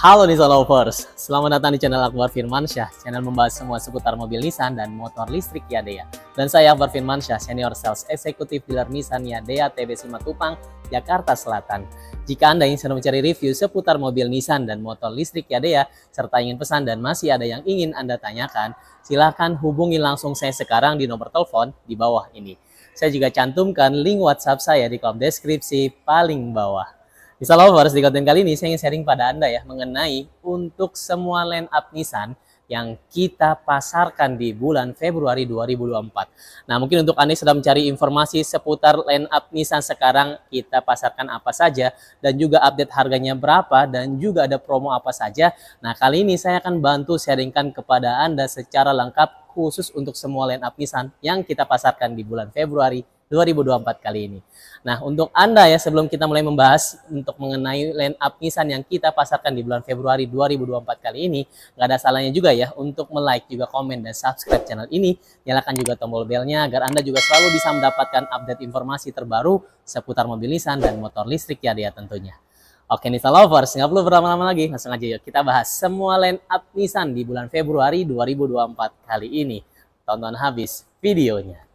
Halo Nissan Lovers, selamat datang di channel Akbar Firmansyah. Channel membahas semua seputar mobil Nissan dan motor listrik Yadea. Dan saya Akbar Firmansyah, Senior Sales Eksekutif Dealer Nissan Yadea TB Simatupang, Jakarta Selatan. Jika Anda ingin sedang mencari review seputar mobil Nissan dan motor listrik Yadea, serta ingin pesan dan masih ada yang ingin Anda tanyakan, silahkan hubungi langsung saya sekarang di nomor telepon di bawah ini. Saya juga cantumkan link WhatsApp saya di kolom deskripsi paling bawah. Nissan Lovers, di konten kali ini saya ingin sharing pada Anda ya mengenai untuk semua line up Nissan yang kita pasarkan di bulan Februari 2024. Nah, mungkin untuk Anda sedang mencari informasi seputar line up Nissan sekarang kita pasarkan apa saja dan juga update harganya berapa dan juga ada promo apa saja. Nah, kali ini saya akan bantu sharingkan kepada Anda secara lengkap khusus untuk semua line up Nissan yang kita pasarkan di bulan Februari 2024 kali ini. Nah, untuk Anda ya, sebelum kita mulai membahas untuk mengenai line up Nissan yang kita pasarkan di bulan Februari 2024 kali ini, nggak ada salahnya juga ya untuk like, juga komen, dan subscribe channel ini. Nyalakan juga tombol belnya agar Anda juga selalu bisa mendapatkan update informasi terbaru seputar mobil Nissan dan motor listrik ya dia tentunya. Oke Nissan Lovers, nggak perlu berlama-lama lagi, langsung aja yuk kita bahas semua line up Nissan di bulan Februari 2024 kali ini. Tonton habis videonya.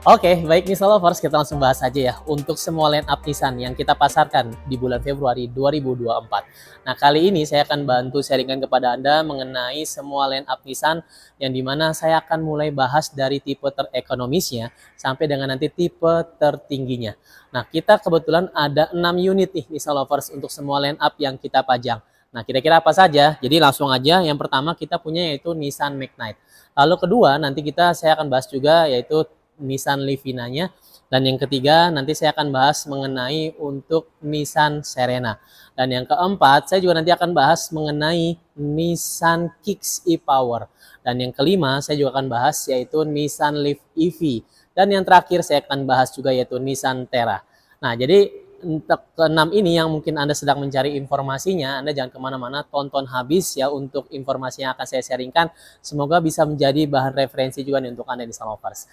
Oke, baik Nissan Lovers, kita langsung bahas aja ya untuk semua line up Nissan yang kita pasarkan di bulan Februari 2024. Nah, kali ini saya akan bantu sharingkan kepada Anda mengenai semua line up Nissan yang dimana saya akan mulai bahas dari tipe terekonomisnya sampai dengan nanti tipe tertingginya. Nah, kita kebetulan ada 6 unit nih Nissan Lovers untuk semua line up yang kita pajang. Nah, kira-kira apa saja? Jadi langsung aja, yang pertama kita punya yaitu Nissan Magnite. Lalu kedua, nanti saya akan bahas juga yaitu Nissan Livina-nya, dan yang ketiga nanti saya akan bahas mengenai untuk Nissan Serena, dan yang keempat saya juga nanti akan bahas mengenai Nissan Kicks e-Power, dan yang kelima saya juga akan bahas yaitu Nissan Leaf EV, dan yang terakhir saya akan bahas juga yaitu Nissan Terra. Nah, jadi untuk keenam ini yang mungkin Anda sedang mencari informasinya, Anda jangan kemana-mana, tonton habis ya untuk informasi yang akan saya sharingkan. Semoga bisa menjadi bahan referensi juga nih untuk Anda Nissan Lovers.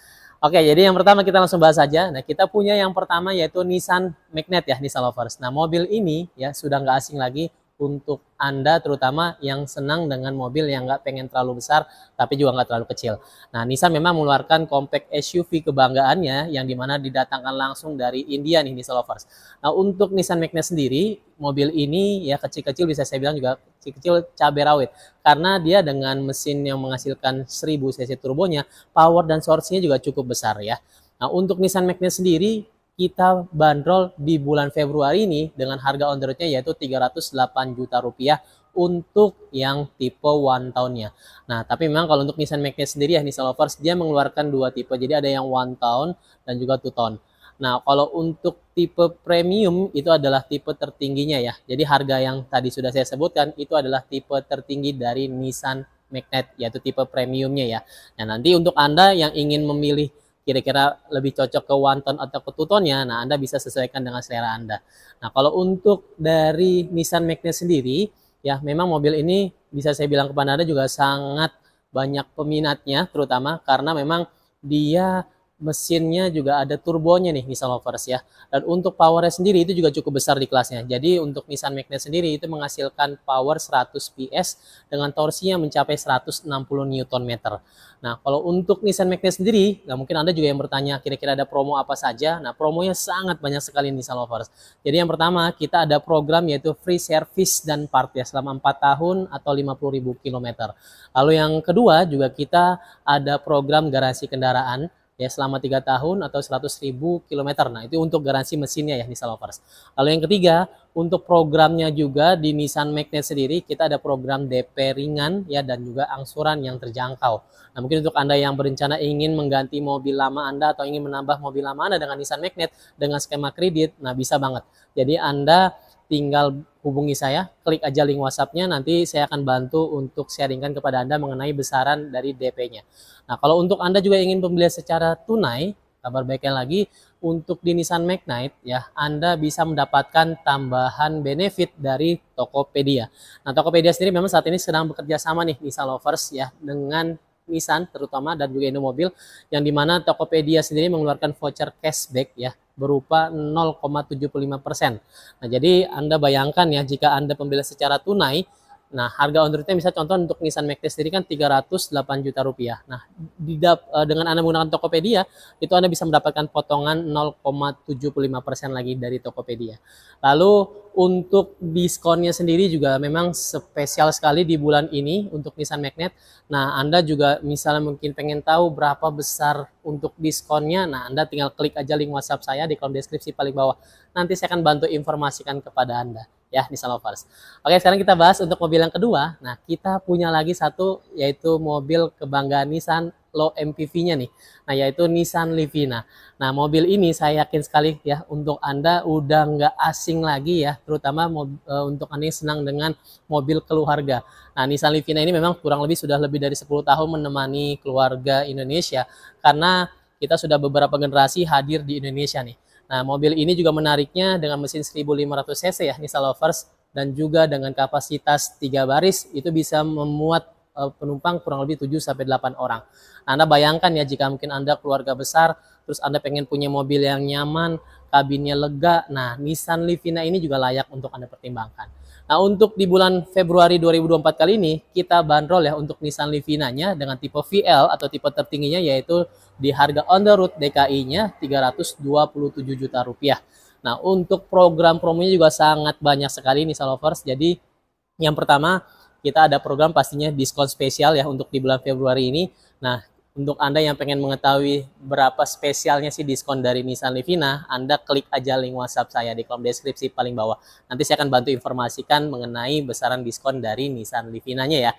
Oke, jadi yang pertama kita langsung bahas saja. Nah, kita punya yang pertama yaitu Nissan Magnite ya, Nissan Lovers. Nah, mobil ini ya sudah nggak asing lagi untuk Anda, terutama yang senang dengan mobil yang nggak pengen terlalu besar tapi juga nggak terlalu kecil. Nah, Nissan memang mengeluarkan compact SUV kebanggaannya yang dimana didatangkan langsung dari India nih Nissan Lovers. Nah, untuk Nissan Magnite sendiri, mobil ini ya kecil-kecil, bisa saya bilang juga kecil-kecil cabai rawit, karena dia dengan mesin yang menghasilkan 1000 cc turbonya, power dan source-nya juga cukup besar ya. Nah, untuk Nissan Magnite sendiri kita bandrol di bulan Februari ini dengan harga on the road-nya yaitu 308 juta rupiah untuk yang tipe one town-nya. Nah, tapi memang kalau untuk Nissan Magnite sendiri ya Nissan Lovers, dia mengeluarkan dua tipe. Jadi ada yang one town dan juga two town. Nah, kalau untuk tipe premium itu adalah tipe tertingginya ya. Jadi harga yang tadi sudah saya sebutkan itu adalah tipe tertinggi dari Nissan Magnite, yaitu tipe premiumnya ya. Nah, nanti untuk Anda yang ingin memilih kira-kira lebih cocok ke one tone atau ke two tone-nya, nah Anda bisa sesuaikan dengan selera Anda. Nah, kalau untuk dari Nissan Magnite sendiri, ya memang mobil ini bisa saya bilang kepada Anda juga sangat banyak peminatnya, terutama karena memang dia mesinnya juga ada turbonya nih Nissan Lovers ya. Dan untuk powernya sendiri itu juga cukup besar di kelasnya. Jadi untuk Nissan Magnite sendiri itu menghasilkan power 100 PS dengan torsinya mencapai 160 Nm. Nah, kalau untuk Nissan Magnite sendiri, nah mungkin Anda juga yang bertanya kira-kira ada promo apa saja. Nah, promonya sangat banyak sekali Nissan Lovers. Jadi yang pertama kita ada program yaitu free service dan part ya selama 4 tahun atau 50.000 km. Lalu yang kedua juga kita ada program garansi kendaraan ya selama 3 tahun atau 100.000 kilometer. Nah, itu untuk garansi mesinnya ya Nissan Lovers. Lalu yang ketiga, untuk programnya juga di Nissan Magnet sendiri kita ada program DP ringan ya dan juga angsuran yang terjangkau. Nah, mungkin untuk Anda yang berencana ingin mengganti mobil lama Anda atau ingin menambah mobil lama Anda dengan Nissan Magnet dengan skema kredit, nah bisa banget. Jadi Anda tinggal hubungi saya, klik aja link WhatsApp-nya, nanti saya akan bantu untuk sharingkan kepada Anda mengenai besaran dari DP-nya. Nah, kalau untuk Anda juga ingin pembelian secara tunai, kabar baiknya lagi, untuk di Nissan Magnite ya, Anda bisa mendapatkan tambahan benefit dari Tokopedia. Nah, Tokopedia sendiri memang saat ini sedang bekerja sama nih Nissan Lovers ya dengan Nissan terutama dan juga Indomobil, yang dimana Tokopedia sendiri mengeluarkan voucher cashback ya berupa 0,75%. Nah, jadi Anda bayangkan ya jika Anda pembelian secara tunai, nah harga on road-nya bisa contoh untuk Nissan Max sendiri kan 308 juta rupiah. Nah, dengan Anda menggunakan Tokopedia, itu Anda bisa mendapatkan potongan 0,75% lagi dari Tokopedia. Lalu untuk diskonnya sendiri juga memang spesial sekali di bulan ini untuk Nissan Magnet. Nah, Anda juga misalnya mungkin pengen tahu berapa besar untuk diskonnya, nah Anda tinggal klik aja link WhatsApp saya di kolom deskripsi paling bawah. Nanti saya akan bantu informasikan kepada Anda ya Nissan Lovers. Oke, sekarang kita bahas untuk mobil yang kedua. Nah, kita punya lagi satu yaitu mobil kebanggaan Nissan low MPV-nya nih. Nah, yaitu Nissan Livina. Nah, mobil ini saya yakin sekali ya untuk Anda udah nggak asing lagi ya, terutama untuk Anda yang senang dengan mobil keluarga. Nah, Nissan Livina ini memang kurang lebih sudah lebih dari 10 tahun menemani keluarga Indonesia karena kita sudah beberapa generasi hadir di Indonesia nih. Nah, mobil ini juga menariknya dengan mesin 1500 cc ya Nissan Lovers, dan juga dengan kapasitas 3 baris itu bisa memuat penumpang kurang lebih 7-8 orang. Nah, Anda bayangkan ya jika mungkin Anda keluarga besar, terus Anda pengen punya mobil yang nyaman, kabinnya lega, nah Nissan Livina ini juga layak untuk Anda pertimbangkan. Nah, untuk di bulan Februari 2024 kali ini, kita bandrol ya untuk Nissan Livina-nya dengan tipe VL atau tipe tertingginya yaitu di harga on the road DKI-nya 327 juta rupiah. Nah, untuk program promonya juga sangat banyak sekali Nissan Lovers. Jadi, yang pertama, kita ada program pastinya diskon spesial ya untuk di bulan Februari ini. Nah, untuk Anda yang pengen mengetahui berapa spesialnya sih diskon dari Nissan Livina, Anda klik aja link WhatsApp saya di kolom deskripsi paling bawah. Nanti saya akan bantu informasikan mengenai besaran diskon dari Nissan Livina-nya ya.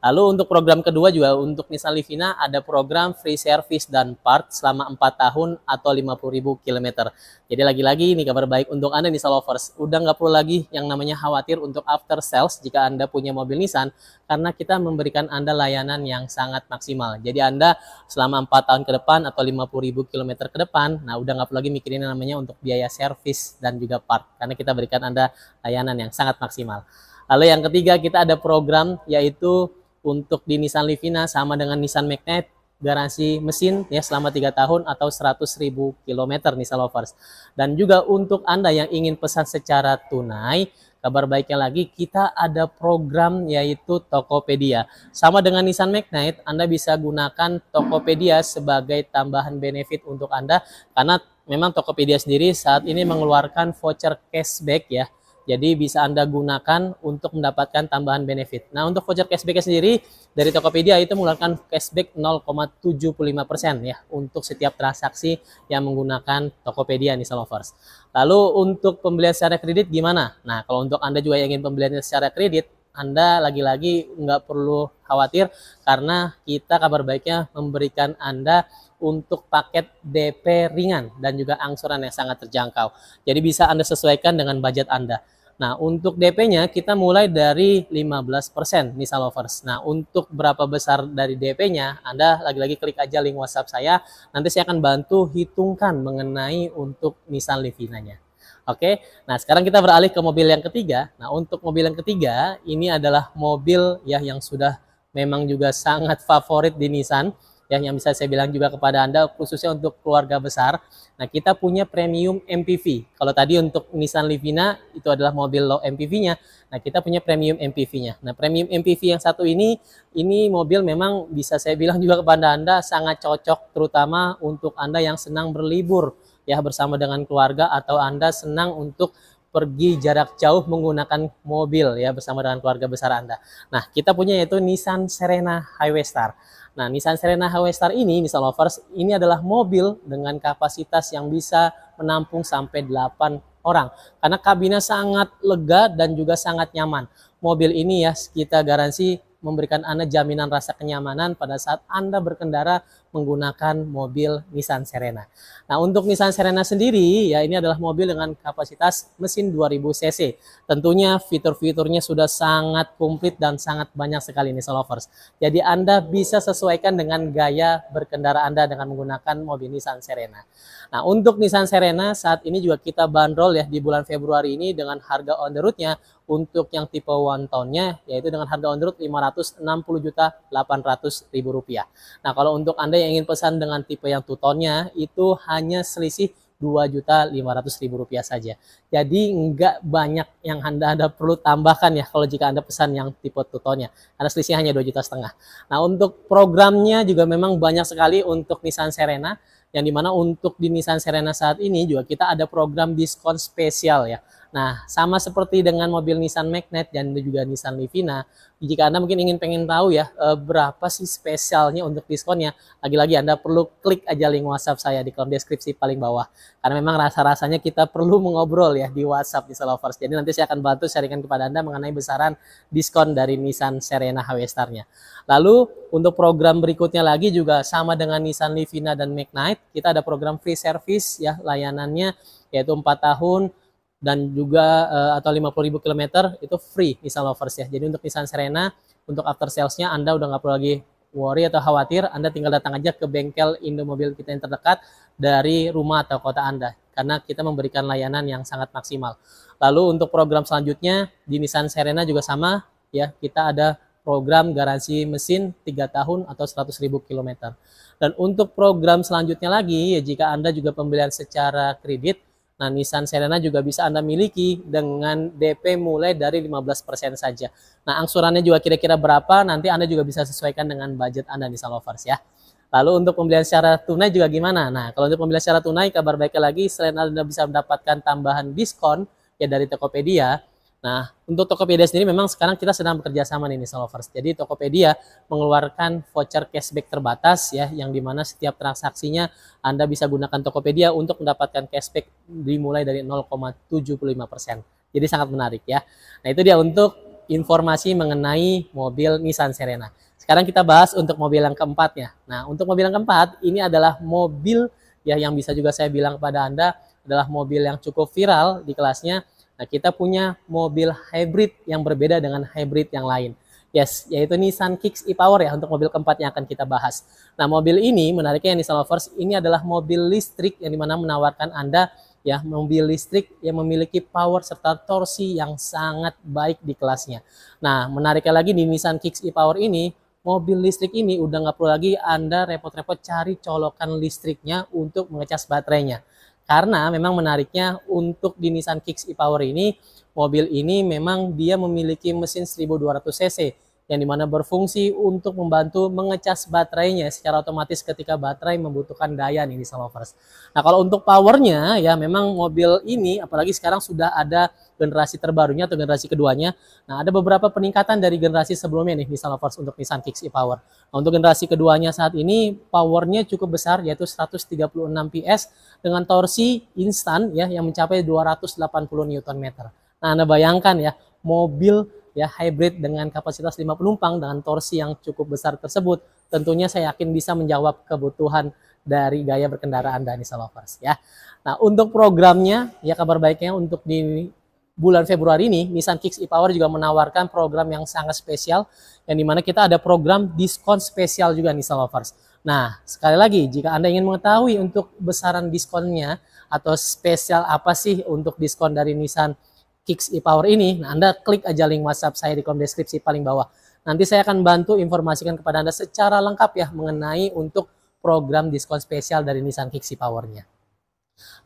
Lalu untuk program kedua juga untuk Nissan Livina ada program free service dan part selama 4 tahun atau 50.000 km. Jadi lagi-lagi ini kabar baik untuk Anda Nissan Lovers. Udah nggak perlu lagi yang namanya khawatir untuk after sales jika Anda punya mobil Nissan, karena kita memberikan Anda layanan yang sangat maksimal. Jadi Anda selama 4 tahun ke depan atau 50.000 km ke depan, nah udah nggak perlu lagi mikirin yang namanya untuk biaya servis dan juga part, karena kita berikan Anda layanan yang sangat maksimal. Lalu yang ketiga kita ada program yaitu untuk di Nissan Livina sama dengan Nissan Magnet, garansi mesin ya selama 3 tahun atau 100.000 km Nissan Lovers. Dan juga untuk Anda yang ingin pesan secara tunai, kabar baiknya lagi kita ada program yaitu Tokopedia. Sama dengan Nissan Magnet, Anda bisa gunakan Tokopedia sebagai tambahan benefit untuk Anda, karena memang Tokopedia sendiri saat ini mengeluarkan voucher cashback ya. Jadi bisa Anda gunakan untuk mendapatkan tambahan benefit. Nah, untuk voucher cashback sendiri dari Tokopedia itu mengeluarkan cashback 0,75% ya untuk setiap transaksi yang menggunakan Tokopedia Nissan Lovers. Lalu untuk pembelian secara kredit gimana? Nah, kalau untuk Anda juga yang ingin pembelian secara kredit, Anda lagi-lagi nggak perlu khawatir karena kita kabar baiknya memberikan Anda untuk paket DP ringan dan juga angsuran yang sangat terjangkau. Jadi bisa Anda sesuaikan dengan budget Anda. Nah, untuk DP-nya kita mulai dari 15% Nissan Lovers. Nah, untuk berapa besar dari DP-nya, Anda lagi-lagi klik aja link WhatsApp saya. Nanti saya akan bantu hitungkan mengenai untuk Nissan Livina-nya. Oke, nah sekarang kita beralih ke mobil yang ketiga. Nah, untuk mobil yang ketiga, ini adalah mobil ya yang sudah memang juga sangat favorit di Nissan. Ya, yang bisa saya bilang juga kepada Anda khususnya untuk keluarga besar. Nah, kita punya premium MPV. Kalau tadi untuk Nissan Livina itu adalah mobil low MPV-nya. Nah, kita punya premium MPV-nya. Nah, premium MPV yang satu ini mobil memang bisa saya bilang juga kepada Anda sangat cocok terutama untuk Anda yang senang berlibur ya bersama dengan keluarga atau Anda senang untuk pergi jarak jauh menggunakan mobil ya bersama dengan keluarga besar Anda. Nah, kita punya yaitu Nissan Serena Highway Star. Nah, Nissan Serena Highway Star ini, Nissan Lovers, ini adalah mobil dengan kapasitas yang bisa menampung sampai 8 orang. Karena kabinnya sangat lega dan juga sangat nyaman. Mobil ini ya kita garansi memberikan Anda jaminan rasa kenyamanan pada saat Anda berkendara menggunakan mobil Nissan Serena. Nah, untuk Nissan Serena sendiri ya ini adalah mobil dengan kapasitas mesin 2000 cc. Tentunya fitur-fiturnya sudah sangat komplit dan sangat banyak sekali Nissan Lovers. Jadi Anda bisa sesuaikan dengan gaya berkendara Anda dengan menggunakan mobil Nissan Serena. Nah, untuk Nissan Serena saat ini juga kita bandrol ya di bulan Februari ini dengan harga on the road-nya untuk yang tipe one tone-nya yaitu dengan harga on the road Rp560.800.000. Nah, kalau untuk Anda yang ingin pesan dengan tipe yang two tone-nya itu hanya selisih Rp2.500.000 saja. Jadi nggak banyak yang Anda perlu tambahkan ya kalau jika Anda pesan yang tipe two tone-nya. Karena selisih hanya 2,5 juta. Nah, untuk programnya juga memang banyak sekali untuk Nissan Serena. Yang dimana untuk di Nissan Serena saat ini juga kita ada program diskon spesial ya. Nah, sama seperti dengan mobil Nissan Magnet dan juga Nissan Livina, jika Anda mungkin pengen tahu ya berapa sih spesialnya untuk diskonnya, lagi-lagi Anda perlu klik aja link WhatsApp saya di kolom deskripsi paling bawah. Karena memang rasa-rasanya kita perlu mengobrol ya di WhatsApp Nissan Lovers. Jadi nanti saya akan bantu sharingkan kepada Anda mengenai besaran diskon dari Nissan Serena HW Star-nya. Lalu untuk program berikutnya lagi juga sama dengan Nissan Livina dan Magnet, kita ada program free service ya layanannya yaitu 4 tahun dan juga atau 50.000 km itu free Nissan Lovers ya. Jadi untuk Nissan Serena untuk after sales-nya Anda udah nggak perlu lagi worry atau khawatir, Anda tinggal datang aja ke bengkel Indomobil kita yang terdekat dari rumah atau kota Anda karena kita memberikan layanan yang sangat maksimal. Lalu untuk program selanjutnya di Nissan Serena juga sama ya, kita ada program garansi mesin 3 tahun atau 100.000 km. Dan untuk program selanjutnya lagi ya, jika Anda juga pembelian secara kredit, nah, Nissan Serena juga bisa Anda miliki dengan DP mulai dari 15% saja. Nah, angsurannya juga kira-kira berapa, nanti Anda juga bisa sesuaikan dengan budget Anda Nissan Lovers ya. Lalu untuk pembelian secara tunai juga gimana? Nah, kalau untuk pembelian secara tunai, kabar baiknya lagi, selain Anda bisa mendapatkan tambahan diskon ya dari Tokopedia. Nah, untuk Tokopedia sendiri memang sekarang kita sedang bekerja sama nih Nissan Lovers. Jadi Tokopedia mengeluarkan voucher cashback terbatas ya, yang dimana setiap transaksinya Anda bisa gunakan Tokopedia untuk mendapatkan cashback dimulai dari 0,75%. Jadi sangat menarik ya. Nah, itu dia untuk informasi mengenai mobil Nissan Serena. Sekarang kita bahas untuk mobil yang keempatnya. Nah, untuk mobil yang keempat ini adalah mobil ya yang bisa juga saya bilang kepada Anda adalah mobil yang cukup viral di kelasnya. Nah, kita punya mobil hybrid yang berbeda dengan hybrid yang lain. Yes, yaitu Nissan Kicks e-Power ya untuk mobil keempat yang akan kita bahas. Nah, mobil ini menariknya Nissan Lovers, ini adalah mobil listrik yang dimana menawarkan Anda ya mobil listrik yang memiliki power serta torsi yang sangat baik di kelasnya. Nah, menariknya lagi di Nissan Kicks e-Power ini, mobil listrik ini udah nggak perlu lagi Anda repot-repot cari colokan listriknya untuk mengecas baterainya. Karena memang menariknya untuk di Nissan Kicks e-Power ini, mobil ini memang dia memiliki mesin 1200 cc yang dimana berfungsi untuk membantu mengecas baterainya secara otomatis ketika baterai membutuhkan daya nih Nissan Lovers. Nah, kalau untuk powernya ya memang mobil ini apalagi sekarang sudah ada generasi terbarunya atau generasi keduanya. Nah, ada beberapa peningkatan dari generasi sebelumnya nih Nissan Lovers untuk Nissan Kicks e-Power. Nah, untuk generasi keduanya saat ini powernya cukup besar yaitu 136 PS dengan torsi instan ya yang mencapai 280 Nm. Nah, Anda bayangkan ya mobil ya hybrid dengan kapasitas 5 penumpang dengan torsi yang cukup besar tersebut tentunya saya yakin bisa menjawab kebutuhan dari gaya berkendara Anda Nissan Lovers ya. Nah, untuk programnya ya kabar baiknya untuk di bulan Februari ini Nissan Kicks e-Power juga menawarkan program yang sangat spesial yang dimana kita ada program diskon spesial juga Nissan Lovers. Nah, sekali lagi jika Anda ingin mengetahui untuk besaran diskonnya atau spesial apa sih untuk diskon dari Nissan Kicks e-Power ini, nah Anda klik aja link WhatsApp saya di kolom deskripsi paling bawah. Nanti saya akan bantu informasikan kepada Anda secara lengkap ya mengenai untuk program diskon spesial dari Nissan Kicks e-Power-nya.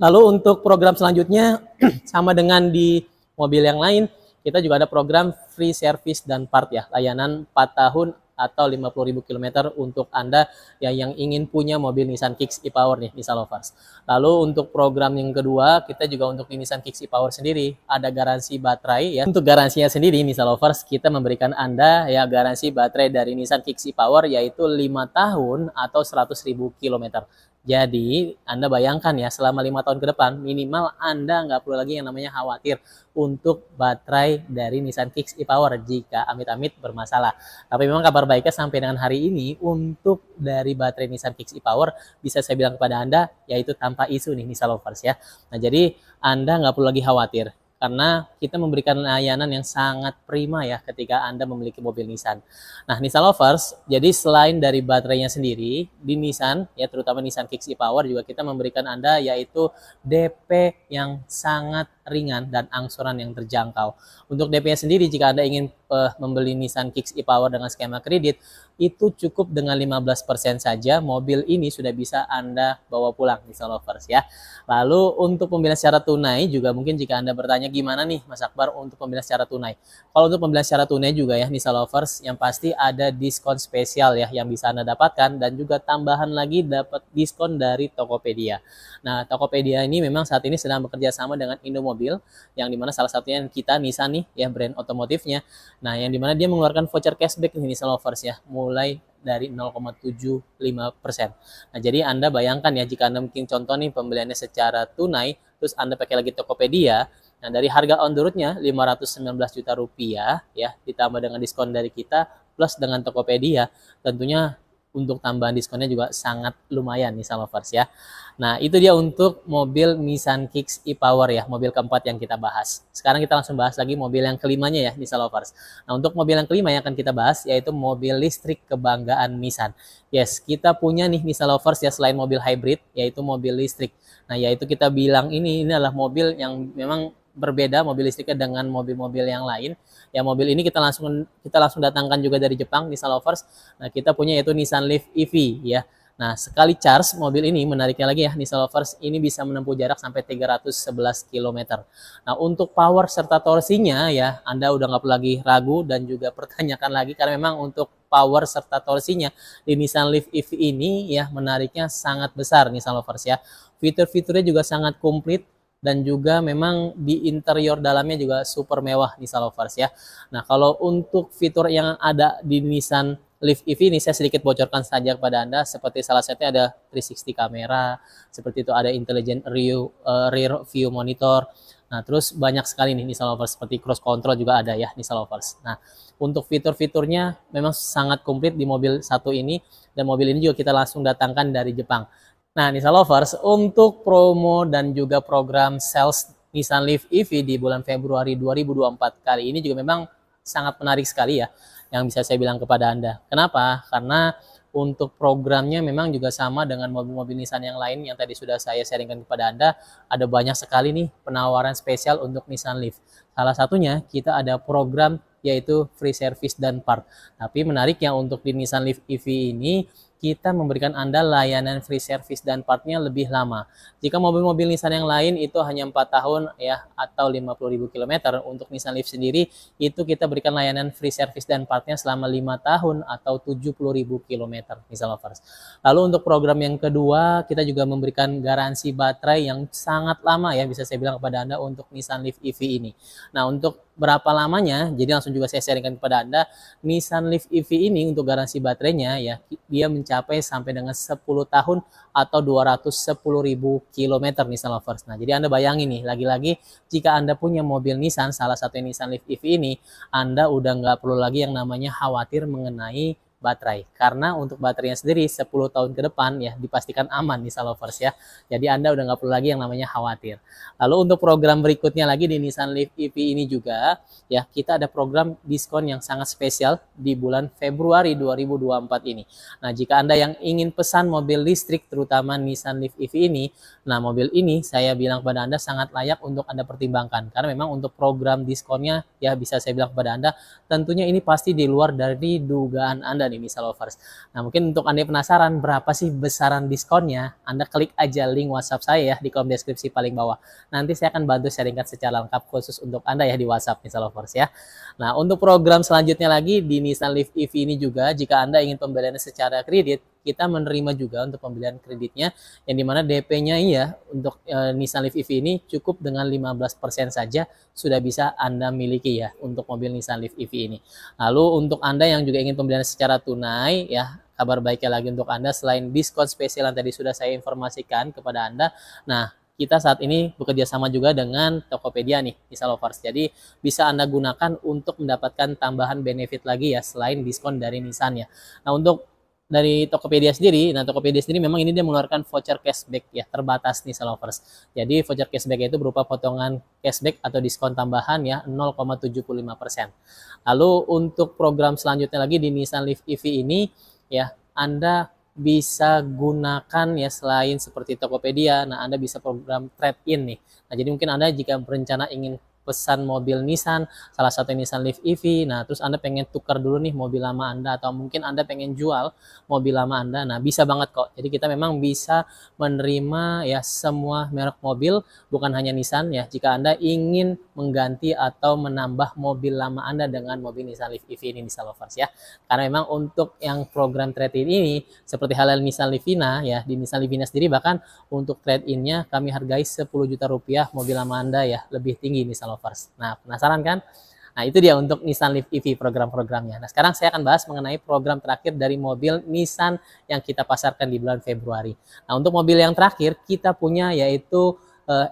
Lalu untuk program selanjutnya sama dengan di mobil yang lain, kita juga ada program free service dan part ya, layanan 4 tahun atau 50.000 km untuk Anda yang ingin punya mobil Nissan Kicks e-Power nih, Nissan Lovers. Lalu untuk program yang kedua, kita juga untuk Nissan Kicks e-Power sendiri ada garansi baterai ya. Untuk garansinya sendiri, Nissan Lovers, kita memberikan Anda ya garansi baterai dari Nissan Kicks e-Power yaitu 5 tahun atau 100.000 km. Jadi, Anda bayangkan ya, selama 5 tahun ke depan, minimal Anda nggak perlu lagi yang namanya khawatir untuk baterai dari Nissan Kicks e-Power jika amit-amit bermasalah. Tapi memang kabar baiknya sampai dengan hari ini, untuk dari baterai Nissan Kicks e-Power, bisa saya bilang kepada Anda, yaitu tanpa isu nih, Nissan Lovers ya. Nah, jadi Anda nggak perlu lagi khawatir, karena kita memberikan layanan yang sangat prima ya ketika Anda memiliki mobil Nissan. Nah, Nissan Lovers, jadi selain dari baterainya sendiri, di Nissan, ya terutama Nissan Kicks e-Power juga kita memberikan Anda yaitu DP yang sangat ringan dan angsuran yang terjangkau. Untuk DP-nya sendiri, jika Anda ingin membeli Nissan Kicks e-Power dengan skema kredit, itu cukup dengan 15% saja, mobil ini sudah bisa Anda bawa pulang, Nissan Lovers ya. Lalu untuk pembelian secara tunai juga mungkin jika Anda bertanya gimana nih Mas Akbar untuk pembelian secara tunai. Kalau untuk pembelian secara tunai juga ya Nissan Lovers, yang pasti ada diskon spesial ya yang bisa Anda dapatkan, dan juga tambahan lagi dapat diskon dari Tokopedia. Nah, Tokopedia ini memang saat ini sedang bekerja sama dengan Indomobil, yang dimana salah satunya kita Nissan nih ya, brand otomotifnya. Nah, yang dimana dia mengeluarkan voucher cashback nih Nissan Lovers ya, mulai dari 0,75%. Nah, jadi Anda bayangkan ya, jika Anda mungkin contoh nih pembeliannya secara tunai, terus Anda pakai lagi Tokopedia, nah dari harga on the road-nya 519 juta rupiah ya, ditambah dengan diskon dari kita plus dengan Tokopedia, tentunya untuk tambahan diskonnya juga sangat lumayan Nissan Lovers ya. Nah, itu dia untuk mobil Nissan Kicks e-Power ya, mobil keempat yang kita bahas. Sekarang kita langsung bahas lagi mobil yang kelimanya ya, Nissan Lovers. Nah, untuk mobil yang kelima yang akan kita bahas yaitu mobil listrik kebanggaan Nissan. Yes, kita punya nih Nissan Lovers ya, selain mobil hybrid yaitu mobil listrik. Nah, yaitu kita bilang ini adalah mobil yang memang berbeda mobil listriknya dengan mobil-mobil yang lain. Ya, mobil ini kita langsung datangkan juga dari Jepang, Nissan Lovers. Nah, kita punya yaitu Nissan Leaf EV ya. Nah, sekali charge mobil ini, menariknya lagi ya Nissan Lovers, ini bisa menempuh jarak sampai 311 km. Nah, untuk power serta torsinya ya, Anda udah nggak perlu lagi ragu dan juga pertanyakan lagi, karena memang untuk power serta torsinya di Nissan Leaf EV ini ya, menariknya sangat besar Nissan Lovers ya. Fitur-fiturnya juga sangat komplit, dan juga memang di interior dalamnya juga super mewah Nissan Lovers ya. Nah, kalau untuk fitur yang ada di Nissan Leaf EV ini saya sedikit bocorkan saja kepada Anda, seperti salah satunya ada 360 kamera, seperti itu ada intelligent rear view monitor. Nah, terus banyak sekali nih Nissan Lovers, seperti cruise control juga ada ya Nissan Lovers. Nah, untuk fitur-fiturnya memang sangat komplit di mobil satu ini, dan mobil ini juga kita langsung datangkan dari Jepang. Nah, Nissan Lovers, untuk promo dan juga program sales Nissan Leaf EV di bulan Februari 2024 kali ini juga memang sangat menarik sekali ya, yang bisa saya bilang kepada Anda. Kenapa? Karena untuk programnya memang juga sama dengan mobil-mobil Nissan yang lain yang tadi sudah saya sharingkan kepada Anda. Ada banyak sekali nih penawaran spesial untuk Nissan Leaf. Salah satunya kita ada program yaitu free service dan part. Tapi menariknya untuk di Nissan Leaf EV ini, kita memberikan Anda layanan free service dan partnya lebih lama. Jika mobil-mobil Nissan yang lain itu hanya 4 tahun ya, atau 50.000 km, untuk Nissan Leaf sendiri itu kita berikan layanan free service dan partnya selama 5 tahun atau 70.000 km Nissan Lovers. Lalu untuk program yang kedua, kita juga memberikan garansi baterai yang sangat lama ya, bisa saya bilang kepada Anda untuk Nissan Leaf EV ini. Nah, untuk berapa lamanya, jadi langsung juga saya sharingkan kepada Anda, Nissan Leaf EV ini untuk garansi baterainya ya, dia mencapai sampai dengan 10 tahun atau 210.000 km Nissan Lovers. Nah, jadi Anda bayangin nih, lagi-lagi jika Anda punya mobil Nissan, salah satu Nissan Leaf EV ini, Anda udah nggak perlu lagi yang namanya khawatir mengenai baterai, karena untuk baterainya sendiri 10 tahun ke depan ya dipastikan aman Nissan Lovers ya. Jadi Anda udah nggak perlu lagi yang namanya khawatir. Lalu untuk program berikutnya lagi di Nissan Leaf EV ini juga ya, kita ada program diskon yang sangat spesial di bulan Februari 2024 ini. Nah, jika Anda yang ingin pesan mobil listrik terutama Nissan Leaf EV ini, nah mobil ini saya bilang kepada Anda sangat layak untuk Anda pertimbangkan, karena memang untuk program diskonnya ya bisa saya bilang kepada Anda, tentunya ini pasti di luar dari dugaan Anda nih Nissan Lovers. Nah mungkin untuk Anda yang penasaran berapa sih besaran diskonnya, Anda klik aja link WhatsApp saya ya di kolom deskripsi paling bawah. Nanti saya akan bantu sharingkan secara lengkap khusus untuk Anda ya di WhatsApp Nissan Lovers ya. Nah untuk program selanjutnya lagi di Nissan Leaf EV ini juga, jika Anda ingin pembeliannya secara kredit, kita menerima juga untuk pembelian kreditnya, yang dimana DP-nya iya untuk Nissan Leaf EV ini cukup dengan 15% saja sudah bisa Anda miliki ya untuk mobil Nissan Leaf EV ini. Lalu untuk Anda yang juga ingin pembelian secara tunai ya, kabar baiknya lagi untuk Anda, selain diskon spesial yang tadi sudah saya informasikan kepada Anda, nah kita saat ini bekerja sama juga dengan Tokopedia nih, Nissan Lovers. Jadi bisa Anda gunakan untuk mendapatkan tambahan benefit lagi ya selain diskon dari Nissan ya. Nah untuk dari Tokopedia sendiri, memang ini dia mengeluarkan voucher cashback ya terbatas nih Lovers. Jadi voucher cashback itu berupa potongan cashback atau diskon tambahan ya 0,75%. Lalu untuk program selanjutnya lagi di Nissan Leaf EV ini ya Anda bisa gunakan ya selain seperti Tokopedia, nah Anda bisa program trade-in nih. Nah jadi mungkin Anda jika berencana ingin pesan mobil Nissan, salah satu Nissan Leaf EV, nah terus Anda pengen tukar dulu nih mobil lama Anda, atau mungkin Anda pengen jual mobil lama Anda, nah bisa banget kok. Jadi kita memang bisa menerima ya semua merek mobil, bukan hanya Nissan ya, jika Anda ingin mengganti atau menambah mobil lama Anda dengan mobil Nissan Leaf EV ini Nissan Lovers ya. Karena memang untuk yang program trade-in ini, seperti halal Nissan Livina ya, di Nissan Livina sendiri bahkan untuk trade-innya kami hargai 10 juta rupiah mobil lama Anda ya, lebih tinggi Nissan Lovers. Nah, penasaran kan? Nah, itu dia untuk Nissan Leaf EV program-programnya. Nah, sekarang saya akan bahas mengenai program terakhir dari mobil Nissan yang kita pasarkan di bulan Februari. Nah, untuk mobil yang terakhir kita punya yaitu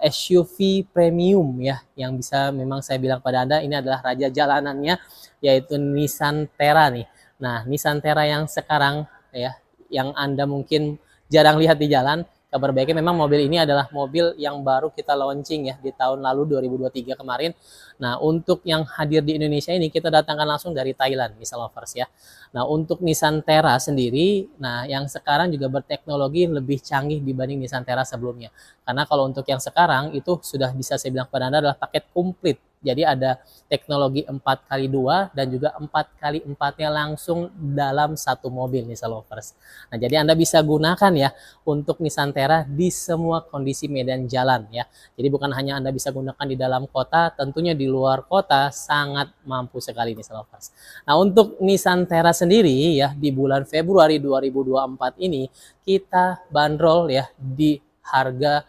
SUV premium ya, yang bisa memang saya bilang pada Anda ini adalah raja jalanannya, yaitu Nissan Terra nih. Nah, Nissan Terra yang sekarang ya, yang Anda mungkin jarang lihat di jalan, kabar baiknya memang mobil ini adalah mobil yang baru kita launching ya di tahun lalu 2023 kemarin. Nah untuk yang hadir di Indonesia ini kita datangkan langsung dari Thailand Nissan Lovers ya. Nah untuk Nissan Terra sendiri, nah yang sekarang juga berteknologi lebih canggih dibanding Nissan Terra sebelumnya. Karena kalau untuk yang sekarang itu sudah bisa saya bilang pada Anda adalah paket komplit. Jadi ada teknologi 4x2 dan juga 4x4-nya langsung dalam satu mobil Nissan Lovers. Nah, jadi Anda bisa gunakan ya untuk Nissan Terra di semua kondisi medan jalan ya. Jadi bukan hanya Anda bisa gunakan di dalam kota, tentunya di luar kota sangat mampu sekali Nissan Lovers. Nah, untuk Nissan Terra sendiri ya di bulan Februari 2024 ini kita bandrol ya di harga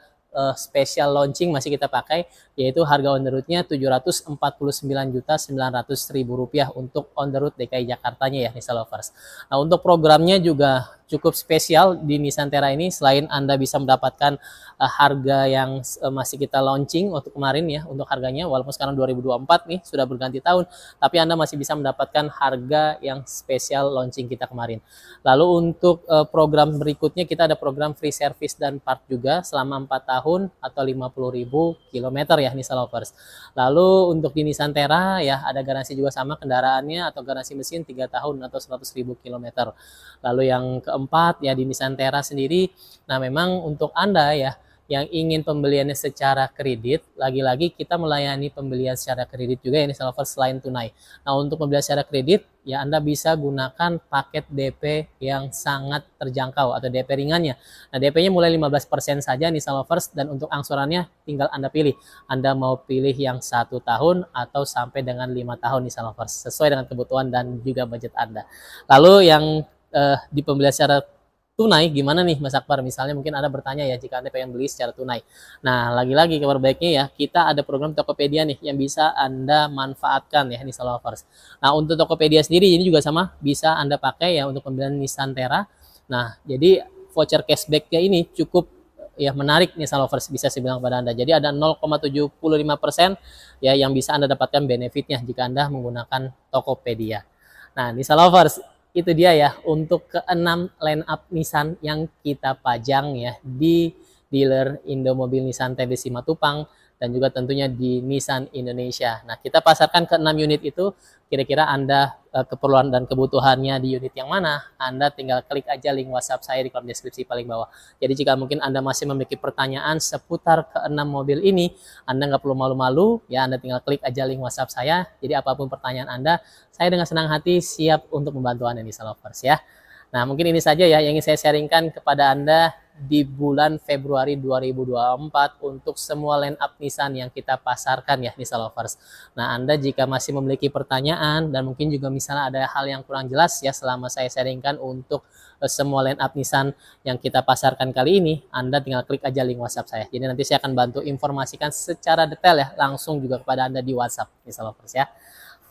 spesial launching masih kita pakai, yaitu harga on the road-nya Rp749.900.000 untuk on the road DKI Jakartanya ya Nissan Lovers. Nah untuk programnya juga cukup spesial di Nissan Terra ini, selain Anda bisa mendapatkan harga yang masih kita launching waktu kemarin ya untuk harganya, walaupun sekarang 2024 nih sudah berganti tahun, tapi Anda masih bisa mendapatkan harga yang spesial launching kita kemarin. Lalu untuk program berikutnya kita ada program free service dan part juga selama 4 tahun atau 50.000 km ya Nissan Lovers. Lalu untuk di Nissan Terra ya ada garansi juga sama kendaraannya atau garansi mesin 3 tahun atau 100.000 km. Lalu yang keempat ya di Nissan Terra sendiri, nah memang untuk Anda ya yang ingin pembeliannya secara kredit, lagi-lagi kita melayani pembelian secara kredit juga ya Nissan Lovers selain tunai. Nah untuk pembelian secara kredit ya Anda bisa gunakan paket DP yang sangat terjangkau atau DP ringannya. Nah DP-nya mulai 15% saja Nissan Lovers, dan untuk angsurannya tinggal Anda pilih. Anda mau pilih yang 1 tahun atau sampai dengan 5 tahun Nissan Lovers, sesuai dengan kebutuhan dan juga budget Anda. Lalu yang di pembelian secara tunai gimana nih Mas Akbar? Misalnya mungkin Anda bertanya ya jika Anda pengen beli secara tunai. Nah lagi-lagi kabar baiknya ya kita ada program Tokopedia nih yang bisa Anda manfaatkan ya Nissan Lovers. Nah untuk Tokopedia sendiri ini juga sama, bisa Anda pakai ya untuk pembelian Nissan Terra. Nah jadi voucher cashbacknya ini cukup ya menarik Nissan Lovers, bisa saya bilang pada Anda. Jadi ada 0,75% ya yang bisa Anda dapatkan benefitnya jika Anda menggunakan Tokopedia. Nah Nissan Lovers, itu dia ya untuk ke-6 line up Nissan yang kita pajang ya di dealer Indomobil Nissan TBC Matupang dan juga tentunya di Nissan Indonesia. Nah, kita pasarkan ke 6 unit itu, kira-kira Anda keperluan dan kebutuhannya di unit yang mana, Anda tinggal klik aja link WhatsApp saya di kolom deskripsi paling bawah. Jadi jika mungkin Anda masih memiliki pertanyaan seputar ke-6 mobil ini, Anda nggak perlu malu-malu, ya Anda tinggal klik aja link WhatsApp saya. Jadi apapun pertanyaan Anda, saya dengan senang hati siap untuk membantu Anda Nissan Lovers ya. Nah, mungkin ini saja ya yang ingin saya sharingkan kepada Anda di bulan Februari 2024 untuk semua line up Nissan yang kita pasarkan ya Nissan Lovers. Nah, Anda jika masih memiliki pertanyaan dan mungkin juga misalnya ada hal yang kurang jelas ya selama saya sharingkan untuk semua line up Nissan yang kita pasarkan kali ini, Anda tinggal klik aja link WhatsApp saya. Jadi nanti saya akan bantu informasikan secara detail ya langsung juga kepada Anda di WhatsApp Nissan Lovers ya.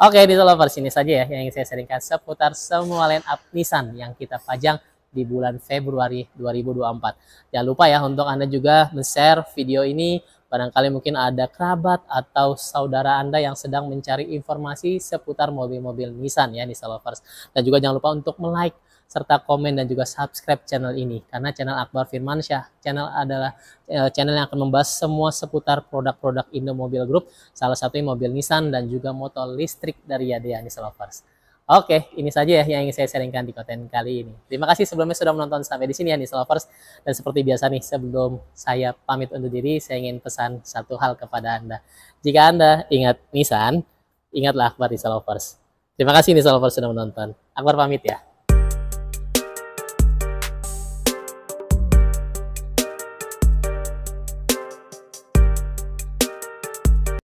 Oke, Nissan Lovers, ini saja ya yang ingin saya sharingkan seputar semua line up Nissan yang kita pajang di bulan Februari 2024. Jangan lupa ya untuk Anda juga men-share video ini, barangkali mungkin ada kerabat atau saudara Anda yang sedang mencari informasi seputar mobil-mobil Nissan ya Nissan Lovers. Dan juga jangan lupa untuk like serta komen dan juga subscribe channel ini, karena channel Akbar Firmansyah channel adalah channel yang akan membahas semua seputar produk-produk Indo Mobil Group, salah satunya mobil Nissan dan juga motor listrik dari Yadea Nissan Lovers. Oke, ini saja ya yang ingin saya sharingkan di konten kali ini. Terima kasih sebelumnya sudah menonton sampai di sini ya Nissan Lovers. Dan seperti biasa nih, sebelum saya pamit undur diri, saya ingin pesan satu hal kepada Anda. Jika Anda ingat Nissan, ingatlah Akbar Nissan Lovers. Terima kasih Nissan Lovers sudah menonton. Akbar pamit ya.